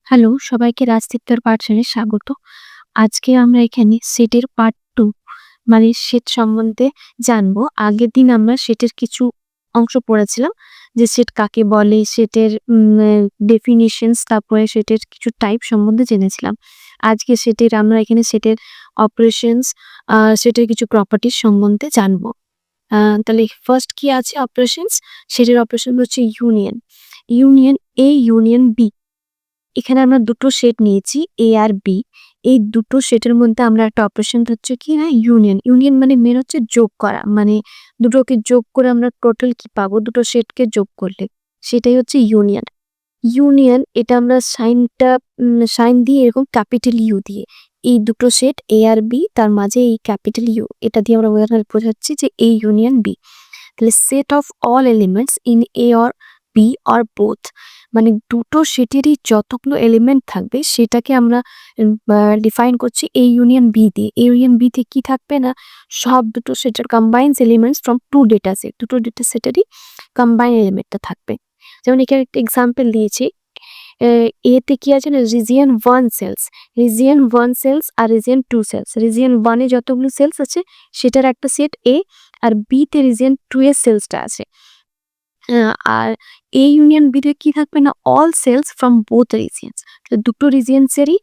Hello, সবাইকে রাজতত্ত্বের পাঠশালায় স্বাগত। আজকে আমরা এখানে সেটের পার্ট 2 মানে সেট সম্বন্ধে জানবো। আগের দিন আমরা সেটের কিছু অংশ পড়েছিলাম যে সেট কাকে বলে, সেটের ডেফিনিশনস, তারপরে সেটের কিছু টাইপ সম্বন্ধে জেনেছিলাম। আজকে আমরা এখানে সেটের অপারেশনস, সেটের কিছু প্রপার্টিজ সম্বন্ধে জানবো। তাহলে ফার্স্ট কি আছে অপারেশনস? সেটের অপারেশন হচ্ছে union. Union A, union B। এখানে আমরা দুটো সেট নিয়েছি A আর B। এই দুটো সেটের মধ্যে আমরা একটা অপারেশন হচ্ছে কি না ইউনিয়ন। ইউনিয়ন মানে মেন হচ্ছে যোগ করা। মানে দুটোকে যোগ করে আমরা টোটাল কি পাবো, দুটো সেটকে যোগ করলে সেটাই হচ্ছে ইউনিয়ন। ইউনিয়ন এটা আমরা সাইন দিয়ে এরকম ক্যাপিটাল ইউ দিয়ে এই দুটো সেট A আর B, তার মাঝে এই ক্যাপিটাল ইউ, এটা দিয়ে আমরা বোঝাচ্ছি যে A ইউনিয়ন B। তাহলে set of all elements in A or B or both, মানে দুটো সেটেরই যতগুলো এলিমেন্ট থাকবে সেটাকে আমরা ডিফাইন করছি A ইউনিয়ন B দিয়ে। A ইউনিয়ন B তে কি থাকবে না, সব দুটো সেটের combines elements from two data set, দুটো ডেটা সেটেরই কম্বাইন এলিমেন্টটা থাকবে। যেমন এখানে একটা এক্সাম্পল দিয়েছি, এ তে কি আছে না রিজিয়ন 1 সেলস, রিজিয়ন 1 সেলস আর রিজিয়ন 2 সেলস। রিজিয়ন 1 এ যতগুলো সেলস আছে সেটার একটা সেট A, আর B তে রিজিয়ন 2 এর সেলসটা আছে। আর A ইউনিয়ন B তে কি থাকবে না all cells from both regions. দুটো রিজিয়নসেরই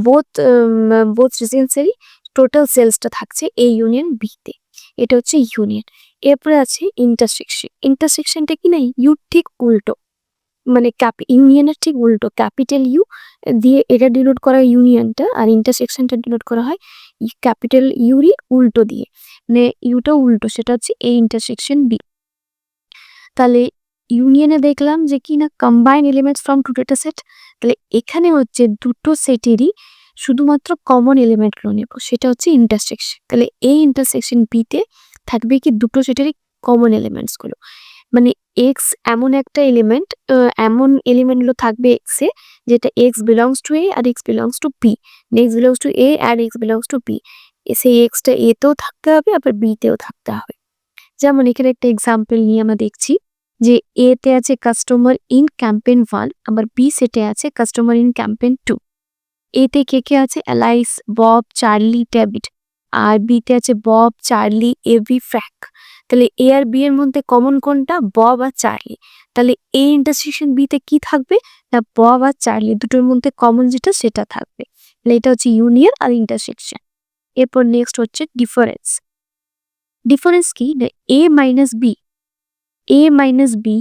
বোথ রিজিয়নসেরই টোটাল সেলসটা থাকছে A ইউনিয়ন B তে। এটা হচ্ছে ইউনিয়ন। এরপরে আছে ইন্টারসেকশন। ইন্টারসেকশনটা কি না ইউ ঠিক উল্টো, মানে ইউনিয়নের ঠিক উল্টো, ক্যাপিটাল ইউ দিয়ে এটা ডিনোট করা ইউনিয়নটা, আর ইন্টারসেকশনটা ডিনোট করা হয় ক্যাপিটাল ইউরই উল্টো দিয়ে, মানে ইউটা উল্টো, সেটা হচ্ছে A ইন্টারসেকশন B। তাহলে ইউনিয়নে দেখলাম যে কি না combine elements from two data set. তাহলে এখানে হচ্ছে দুটো সেটেরই শুধুমাত্র কমন এলিমেন্টগুলো নেব, সেটা হচ্ছে ইন্টারসেকশন। তাহলে এই ইন্টারসেকশন বিতে থাকবে কি দুটো সেটেরই কমন এলিমেন্টসগুলো, মানে এক্স এমন একটা এলিমেন্ট, এমন এলিমেন্টগুলো থাকবে এক্সে যেটা এক্স বিলংস টু এ আর x belongs to B, x belongs to A আর এক্স বিলংস টু বি। সেই এক্সটা এতেও থাকতে হবে আবার বিতেও থাকতে হবে। যেমন এখানে একটা এক্সাম্পল নিয়ে আমরা দেখছি যে এ তে আছে কাস্টমার ইন ক্যাম্পেইন 1, আবার বি সেটে আছে কাস্টমার ইন ক্যাম্পেইন 2। এ তে কে আছে অ্যালাইস, বব, চার্লি, ডেভিড, আর বি তে আছে বব, চার্লি, এভি, ফ্র্যাঙ্ক। তাহলে এ আর বি এর মধ্যে কমন কোনটা, বব আর চার্লি। তাহলে এ ইন্টারসেকশন বি তে কি থাকবে না বব আর চার্লি দুটোর মধ্যে কমন যেটা সেটা থাকবে। তাহলে এটা হচ্ছে ইউনিয়ন আর ইন্টারসেকশন। এরপর নেক্সট হচ্ছে ডিফারেন্স। ডিফারেন্স কি না A minus B, A minus B,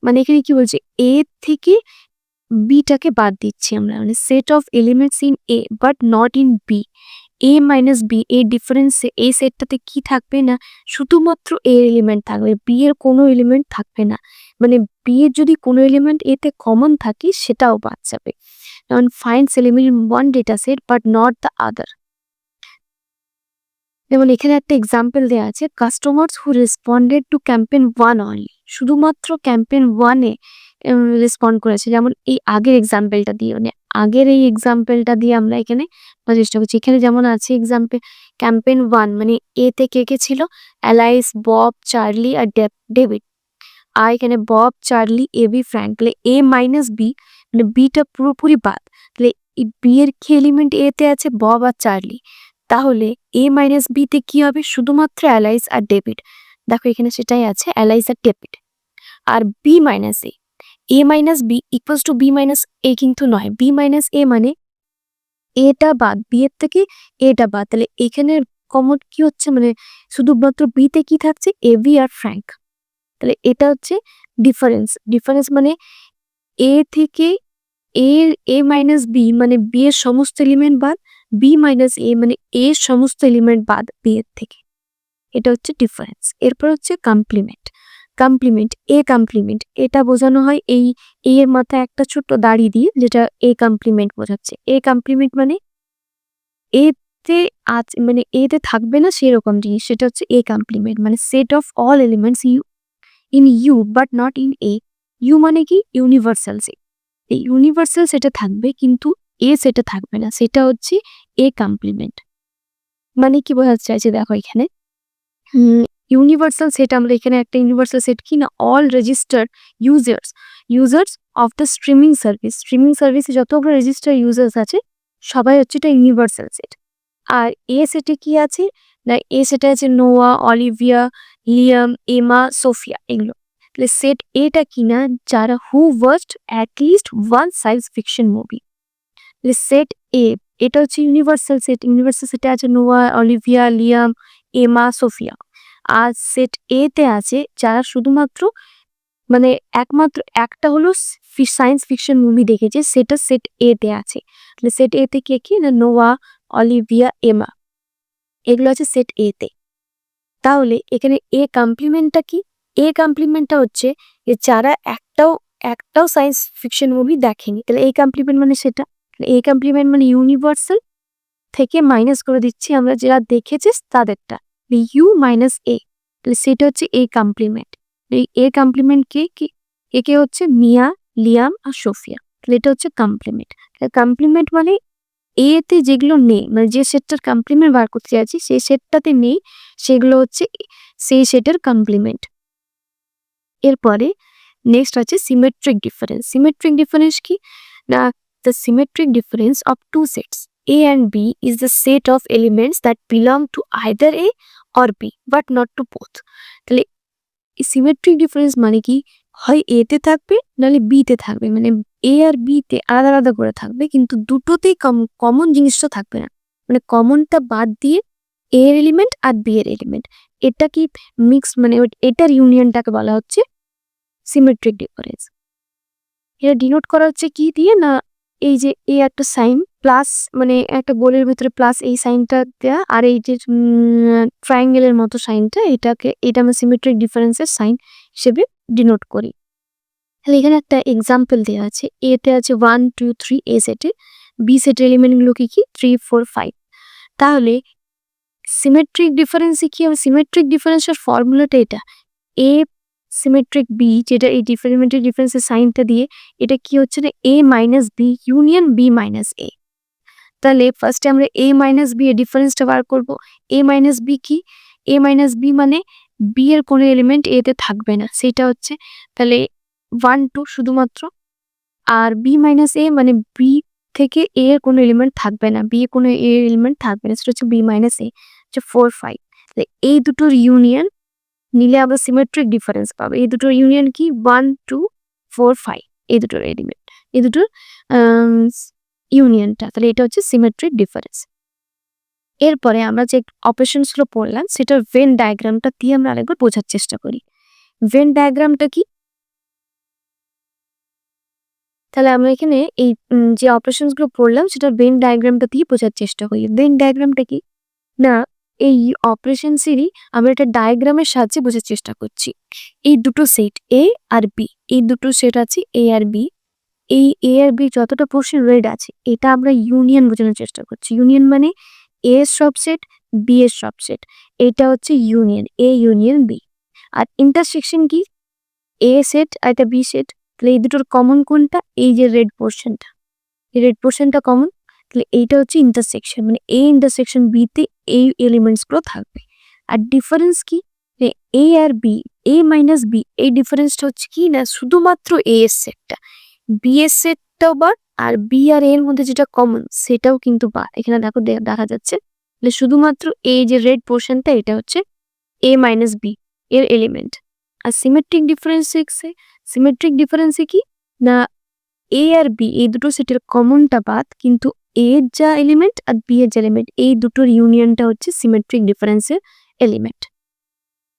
মানে এখানে কি বলছে এ থেকে বিটাকে বাদ দিচ্ছি আমরা, মানে set of elements in A but not in B. A minus B এই ডিফারেন্সে এই সেটটাতে কি থাকবে না শুধুমাত্র এ এলিমেন্ট থাকবে, বি এর কোনো এলিমেন্ট থাকবে না। মানে বি এর যদি কোনো এলিমেন্ট এতে কমন থাকে সেটাও বাদ যাবে। যেমন finds element in one data set but not the other. যেমন এখানে একটা এক্সাম্পল দেওয়া আছে, কাস্টমার্স হু রেসপন্ডেড টু ক্যাম্পেইন 1 অনলি, শুধুমাত্র ক্যাম্পেইন 1 এ রেসপন্ড করেছে। যেমন এই আগের এক্সাম্পলটা দিয়ে, মানে আগের এই এক্সাম্পলটা দিয়ে আমরা এখানে চেষ্টা করছি। এখানে যেমন আছে এক্সাম্পল ক্যাম্পেইন 1, মানে এ তে কে ছিল অ্যালাইস, বব, চার্লি আর ডেভিড, আর এখানে বব, চার্লি, এবি, ফ্র্যাঙ্ক। তাহলে এ মাইনাস বি মানে বিটা পুরোপুরি বাদ। তাহলে বি এর কি এলিমেন্ট এ তে আছে বব আর চার্লি, তাহলে এ মাইনাস বি তে কি হবে শুধুমাত্র অ্যালাইস আর ডেভিড। দেখো এখানে সেটাই আছে অ্যালাইস আর ডেভিড। আর B minus A minus B equals to B minus A কিন্তু নয়, বি মাইনাস এ মানে এটা বাদ, বি এর থেকে এটা বাদ। তাহলে এখানে কমন কি হচ্ছে, মানে শুধুমাত্র বি তে কি থাকছে এবি আর ফ্র্যাঙ্ক। তাহলে এটা হচ্ছে ডিফারেন্স। ডিফারেন্স মানে এ থেকে এ মাইনাস বি মানে বি এর সমস্ত এলিমেন্ট বাদ, বি মাইনাস এ মানে এ সমস্ত এলিমেন্ট বাদ বি এর থেকে। এটা হচ্ছে ডিফারেন্স। এরপর হচ্ছে কমপ্লিমেন্ট। কমপ্লিমেন্ট এ কমপ্লিমেন্ট এটা বোঝানো হয় এই এ এর মাথায় একটা ছোট্ট দাড়ি দিয়ে, যেটা এ কমপ্লিমেন্ট বোঝাচ্ছে। এ কমপ্লিমেন্ট মানে এতে আছে মানে এতে থাকবে না সেরকম জিনিস, সেটা হচ্ছে এ কমপ্লিমেন্ট। মানে set of all elements in U but not in A. U মানে কি ইউনিভার্সাল সেট, এই ইউনিভার্সাল সেটা থাকবে কিন্তু এ সেটা থাকবে না, সেটা হচ্ছে এ কমপ্লিমেন্ট। মানে কি বোঝাতে চাইছে দেখো এখানে ইউনিভার্সাল সেট, আমরা এখানে একটা ইউনিভার্সাল সেট কি না all registered users of the streaming সার্ভিসে যতগুলো রেজিস্টার ইউজার্স আছে সবাই হচ্ছে এটা ইউনিভার্সাল সেট। আর এ সেটে কি আছে না, এ সেটে আছে Noah, Olivia, Liam, Emma, Sophia এগুলো। তাহলে সেট এটা কিনা যারা who watched at least one science fiction movie. তাহলে সেট এ এটা হচ্ছে ইউনিভার্সাল সেটে আছে Noah, Olivia, Liam, Emma, Sophia. আর সেট এ তে আছে যারা শুধুমাত্র মানে একমাত্র একটা হলো সায়েন্স ফিকশন মুভি দেখেছে, সেটা সেট এ তে আছে। তাহলে সেট এ তে কে কি না, নোয়া, অলিভিয়া, এমা এগুলো আছে সেট এ তে। তাহলে এখানে এ কমপ্লিমেন্টটা কি? এ কমপ্লিমেন্টটা হচ্ছে যে যারা একটাও সায়েন্স ফিকশন মুভি দেখেনি। তাহলে এই কমপ্লিমেন্ট মানে সেটা, এ কমপ্লিমেন্ট মানে ইউনিভার্সাল থেকে মাইনাস করে দিচ্ছি আমরা যারা দেখেছিস তাদেরটা, ইউ মাইনাস এ। তাহলে সেটা হচ্ছে এ কমপ্লিমেন্ট। এই এ কমপ্লিমেন্ট কি একে হচ্ছে মিয়া, লিয়াম আর সোফিয়া। তাহলে এটা হচ্ছে কমপ্লিমেন্ট। কমপ্লিমেন্ট মানে এ তে যেগুলো নেই, মানে যে সেটটার কমপ্লিমেন্ট বার করতে যাচ্ছি সেই সেটটাতে নেই, সেগুলো হচ্ছে সেই সেটের কমপ্লিমেন্ট। এরপরে নেক্সট আছে সিমেট্রিক ডিফারেন্স কি না, the symmetric difference of two sets A and B is the set of elements that belong to either A or B but not to both. তাহলে সিমেট্রিক ডিফারেন্স মানে কি, হয় এ তে থাকবে নাহলে বি তে থাকবে, মানে এ আর বি তে আলাদা আলাদা করে থাকবে কিন্তু দুটোতেই কমন জিনিসটা থাকবে না, মানে কমনটা বাদ দিয়ে এ এর এলিমেন্ট আর বি এর এলিমেন্ট এটা কি মিক্স, মানে এটার ইউনিয়নটাকে বলা হচ্ছে সিমেট্রিক ডিফারেন্স। এটা ডিনোট করা হচ্ছে কি দিয়ে না, এই যে এ একটা সাইন প্লাস, মানে একটা গোলের ভিতরে প্লাস এই সাইনটা দেয়া, আর এই যে ট্রায়াঙ্গেলের মতো সাইনটা, এটা আমরা সিমেট্রিক ডিফারেন্সের সাইন হিসেবে ডিনোট করি। তাহলে এখানে একটা এক্সাম্পল দেওয়া আছে, এ তে আছে 1 2 3 এ সেটে, বি সেটের এলিমেন্টগুলো কি 3 4 5। তাহলে সিমেট্রিক ডিফারেন্সে কি হবে, সিমেট্রিক ডিফারেন্সের ফর্মুলাটা এটা, এ সিমেট্রিক বি, যেটা এই সিমেট্রিক ডিফারেন্সের সাইনটা দিয়ে এটা কি হচ্ছে না, A minus B union B minus A. তাহলে ফার্স্টে আমরা এ মাইনাস বি এর ডিফারেন্সটা বার করবো। এ মাইনাস বি কি, এ মাইনাস বি মানে বি এর কোনো এলিমেন্ট এ তে থাকবে না, সেটা হচ্ছে তাহলে 1 2 শুধুমাত্র। আর বি মাইনাস এ মানে বি থেকে এ এর কোনো এলিমেন্ট থাকবে না, বি এর কোনো এ এলিমেন্ট থাকবে না, সেটা হচ্ছে বি মাইনাস এ, হচ্ছে 4 5। তাহলে এই দুটোর ইউনিয়ন নিলে আমরা সিমেট্রিক ডিফারেন্স পাবো। এই দুটোর ইউনিয়ন কি 1 2 4 5, এই দুটোর এলিমেন্ট, এই দুটোর ইউনিয়নটা, তাহলে এটা হচ্ছে সিমেট্রিক ডিফারেন্স। এরপরে আমরা যে অপারেশনসগুলো পড়লাম সেটার ভেন ডায়াগ্রামটা দিয়ে আমরা আরেকবার বোঝার চেষ্টা করি। ভেন ডায়াগ্রামটা কি, তাহলে আমরা এখানে এই যে অপারেশনসগুলো পড়লাম সেটার ভেন ডায়াগ্রামটা দিয়ে বোঝার চেষ্টা করি। ভেন ডায়াগ্রামটা কি না, এই অপারেশনসেরই আমরা একটা ডায়াগ্রামের সাহায্যে বোঝার চেষ্টা করছি। এই দুটো সেট এ আর বি, এই দুটো সেট আছে এ আর বি, এই এ আর বি যতটা পোর্শন রেড আছে এটা আমরা ইউনিয়ন বোঝানোর চেষ্টা করছি। ইউনিয়ন মানে এ এর সবসেট বি এর সবসেট, এটা হচ্ছে ইউনিয়ন, এ ইউনিয়ন বি। আর ইন্টারসেকশন কি, এ সেট আর এটা বি সেট, তাহলে এই দুটোর কমন কোনটা, এই যে রেড পোর্শনটা, এই রেড পোর্শনটা কমন, তাহলে এইটা হচ্ছে ইন্টারসেকশন, মানে এ ইন্টারসেকশন বি তে এই এলিমেন্টস গুলো থাকবে। আর ডিফারেন্স কি, এ আর বি, এ মাইনাস বি, এই ডিফারেন্সটা হচ্ছে কি না শুধুমাত্র এ এর সেটটা, বি এর সেটটাও বার, আর বি আর এর মধ্যে যেটা কমন সেটাও কিন্তু বার। এখানে দেখো দেখা যাচ্ছে, তাহলে শুধুমাত্র এই যে রেড পোর্শনটা এটা হচ্ছে এ মাইনাস বি এর এলিমেন্ট। আর সিমেট্রিক ডিফারেন্সে কি না, এ আর বি এই দুটো সেটের কমনটা বাদ, কিন্তু এ এর যা এলিমেন্ট আর বি এর যা এলিমেন্ট এই দুটোর ইউনিয়নটা হচ্ছে সিমেট্রিক ডিফারেন্সের এলিমেন্ট।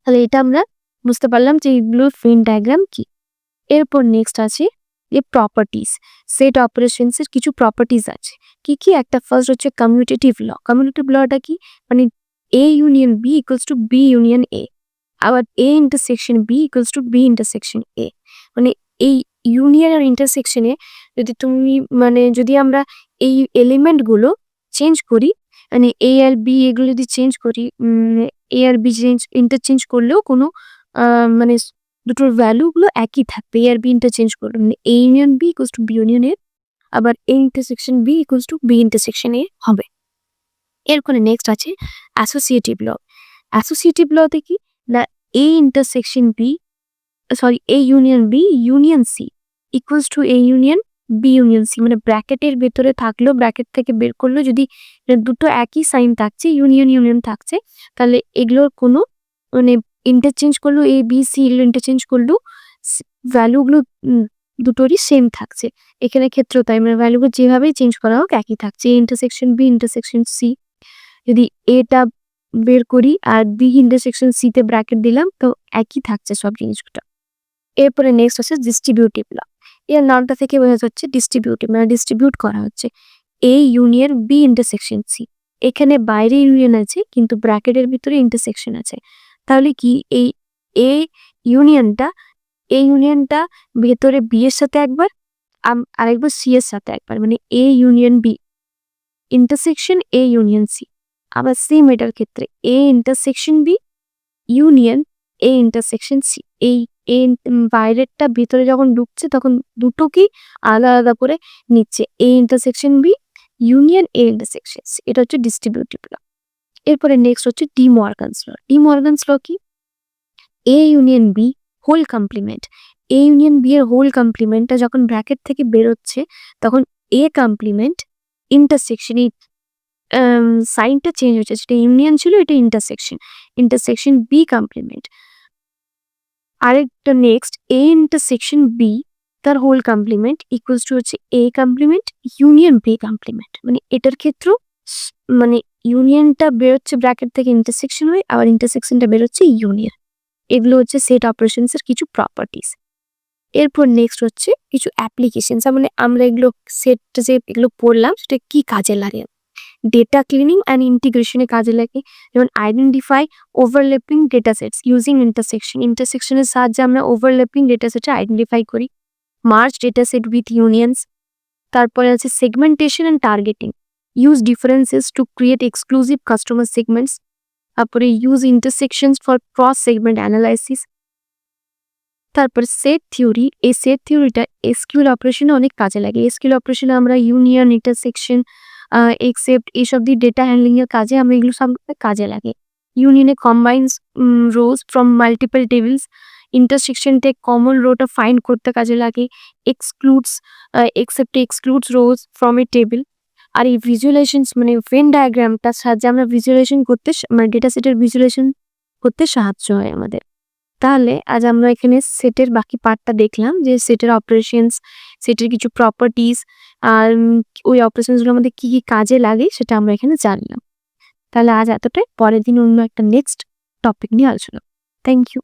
তাহলে এটা আমরা বুঝতে পারলাম যে এইগুলোর ভেন ডায়াগ্রাম কি। এরপর নেক্সট আছে যে প্রপার্টিজ, সেট অপারেশনসের কিছু প্রপার্টিজ আছে। কি একটা ফার্স্ট হচ্ছে কমিউটেটিভ ল। কমিউটেটিভ লটা কি, মানে A union B equals to B union A, আবার A intersection B equals to B intersection A. মানে এই ইউনিয়ন আর ইন্টারসেকশনে যদি আমরা এই এলিমেন্টগুলো চেঞ্জ করি, মানে এ আর বি এগুলো যদি চেঞ্জ করি, এ আর বি ইন্টারচেঞ্জ করলেও কোনো মানে দুটোর ভ্যালুগুলো একই থাকবে, এ আর বি ইন্টারচেঞ্জ করলে, মানে A union B equals to B union A, আবার A intersection B equals to B intersection A হবে। এরপরে নেক্সট আছে অ্যাসোসিয়েটিভ ল। অ্যাসোসিয়েটিভ লতে কি না, A intersection B A union B union C, equals to A union B union C, মানে ব্র্যাকেটের ভেতরে থাকলেও ব্র্যাকেট থেকে বের করলেও যদি দুটো একই সাইন থাকছে, ইউনিয়ন ইউনিয়ন থাকছে, তাহলে এগুলোর কোনো মানে ইন্টারচেঞ্জ করলেও এ বি সি এগুলো ইন্টারচেঞ্জ করলেও ভ্যালুগুলো দুটোরই সেম থাকছে। এখানে ক্ষেত্রেও তাই, মানে ভ্যালুগুলো যেভাবেই চেঞ্জ করা হোক একই থাকছে। A intersection B intersection C, যদি এটা বের করি আর বি ইন্টারসেকশন সি তে ব্র্যাকেট দিলাম তো একই থাকছে সব জিনিসগুলো। এরপরে নেক্সট হচ্ছে ডিস্ট্রিবিউটিভ ল। এর নামটা থেকে বোঝা যাচ্ছে ডিস্ট্রিবিউটিভ, মানে ডিস্ট্রিবিউট করা হচ্ছে। A union B intersection C, এখানে বাইরে ইউনিয়ন আছে কিন্তু ব্র্যাকেটের ভিতরে ইন্টারসেকশন আছে। তাহলে কি এই এ ইউনিয়নটা ভেতরে বি এর সাথে একবার আরেকবার সি এর সাথে একবার, মানে A union B intersection A union C. আবার সেম এটার ক্ষেত্রে A intersection B union A intersection C. এই বাইরেরটা ভিতরে যখন ঢুকছে তখন দুটোকেই আলাদা আলাদা করে নিচ্ছে, A intersection B union A intersection C. এটা হচ্ছে ডিস্ট্রিবিউটিভ ল। এরপরে নেক্সট হচ্ছে De Morgan's law. De Morgan's law কি? A union B whole complement, A union B এর হোল কমপ্লিমেন্টটা যখন ব্র্যাকেট থেকে বেরোচ্ছে তখন এ কমপ্লিমেন্ট ইন্টারসেকশন, এই সাইনটা চেঞ্জ হচ্ছে, যেটা ইউনিয়ন ছিল এটা ইন্টারসেকশন বি কমপ্লিমেন্ট। আরেকটা নেক্সট এ ইন্টারসেকশন বি তার হোল কমপ্লিমেন্ট ইকুয়ালস টু হচ্ছে A complement union B complement. মানে এটার ক্ষেত্রেও মানে ইউনিয়নটা বেরোচ্ছে ব্র্যাকেট থেকে ইন্টারসেকশন হয়ে, আবার ইন্টারসেকশনটা বেরোচ্ছে ইউনিয়ন। এগুলো হচ্ছে সেট অপারেশনস এর কিছু প্রপার্টিস। এরপর নেক্সট হচ্ছে কিছু অ্যাপ্লিকেশনস, মানে আমরা এগুলো যে এগুলো পড়লাম সেটা কি কাজে লাগে। ডেটা ক্লিনিং অ্যান্ড ইন্টিগ্রেশনে কাজে লাগে, যেমন identify overlapping data sets using ইন্টারসেকশনের সাহায্যে আমরা ওভারল্যাপিং ডেটা সেটটা আইডেন্টিফাই করি। Merge data set with unions. তারপরে আছে segmentation and targeting, use differences to create exclusive customer segments. তারপরে use intersections for cross segment analysis. তারপর সেট থিওরি, এই সেট থিওরিটা এসকিউএল অপারেশনে অনেক কাজে লাগে। এসকিউএল অপারেশনে আমরা ইউনিয়ন ইন্টারসেকশন এক্সেপ্ট এইসব দিয়ে ডেটা হ্যান্ডলিং এর কাজে আমরা এগুলো সব কাজে লাগে। ইউনিয়নে combines rose from multiple tables, intersection থেকে কমন রোটা ফাইন্ড করতে কাজে লাগে। এক্সক্লুডস রোজ ফ্রম এ টেবিল। আর এই ভিজুয়ালাইজেশন মানে ভেন ডায়াগ্রামটার সাহায্যে আমরা ভিজুয়ালাইজেশন করতে মানে ডেটা সেটের ভিজুয়ালাইজেশন করতে সাহায্য হয় আমাদের। তাহলে আজ আমরা এখানে সেটের বাকি পার্টটা দেখলাম, যে সেটের অপারেশনস, সেটের কিছু প্রপার্টিস, আর ওই অপারেশনসগুলো আমাদের কি কি কাজে লাগে সেটা আমরা এখানে জানলাম। তাহলে আজ এতটাই, পরের দিন অন্য একটা নেক্সট টপিক নিয়ে আলোচনা। Thank you.